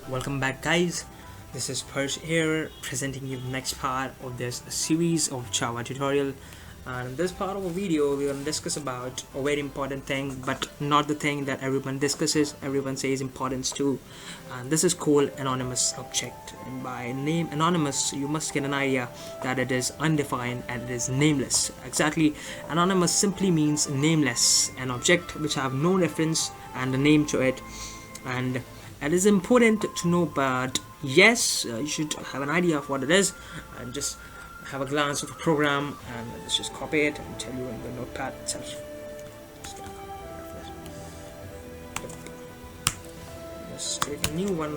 Welcome back, guys. This is Persh here, presenting you the next part of this series of Java tutorial. And in this part of the video, we're going to discuss about a very important thing, but not the thing that everyone discusses, everyone says importance to. And this is called anonymous object. And by name anonymous, you must get an idea that it is undefined and it is nameless. Exactly, anonymous simply means nameless, an object which have no reference and a name to it. And it is important to know, but yes, you should have an idea of what it is and just have a glance of the program, and let's just copy it and tell you in the notepad itself. Just get a copy of this. Let's take a new one,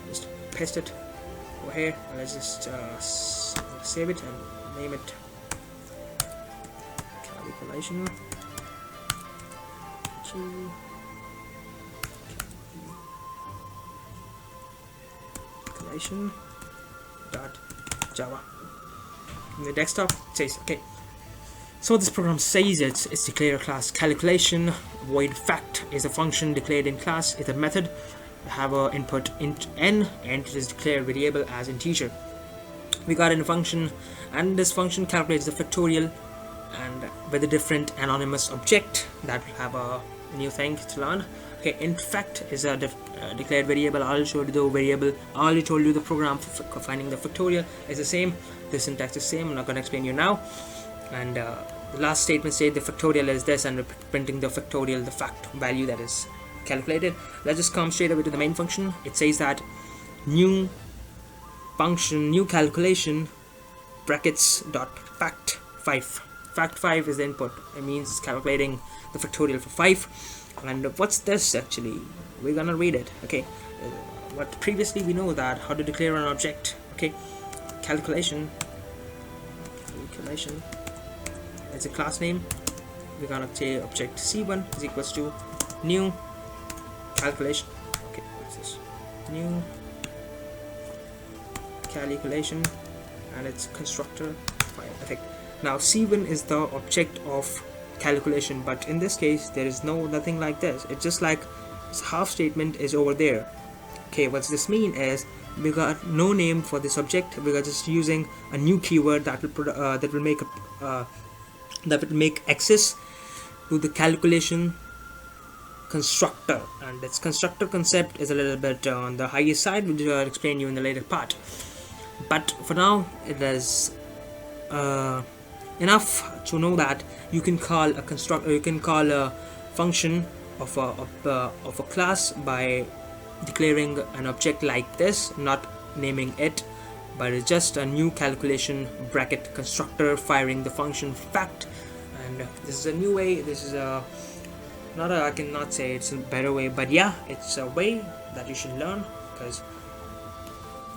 just paste it over here, and let's just save it and name it calculation. Java. In the desktop it says okay. So this program says it's declare a class calculation. Void fact is a function declared in class. It's a method. Have a input int n, and it is declared variable as integer. We got in a function, and this function calculates the factorial and with a different anonymous object that will have a new thing to learn. Okay, int fact is a declared variable. I already showed you the variable. I already told you the program for finding the factorial is the same. The syntax is the same. I'm not going to explain you now. And the last statement says the factorial is this, and printing the factorial, the fact value that is calculated. Let's just come straight away to the main function. It says that new function, new calculation, brackets dot fact 5. Fact 5 is the input. It means calculating the factorial for 5. And what's this actually? We're gonna read it. Okay, what previously we know that how to declare an object. Okay, calculation it's a class name. We're gonna say object c1 is equals to new calculation. Okay, what's this? New calculation, and it's constructor 5. Okay, now c1 is the object of calculation, but in this case there is nothing like this. It's just like this half statement is over there. Okay, what this mean is we got no name for this object. We are just using a new keyword that will make access to the calculation constructor, and its constructor concept is a little bit on the higher side, which I'll explain you in the later part. But for now, it is enough to know that you can call a function of a class by declaring an object like this, not naming it, but it's just a new calculation bracket constructor firing the function fact. And this is a new way. This is I cannot say it's a better way, but yeah, it's a way that you should learn, because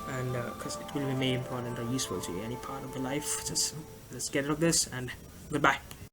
it will be very important or useful to any part of your life. Just let's get rid of this, and goodbye.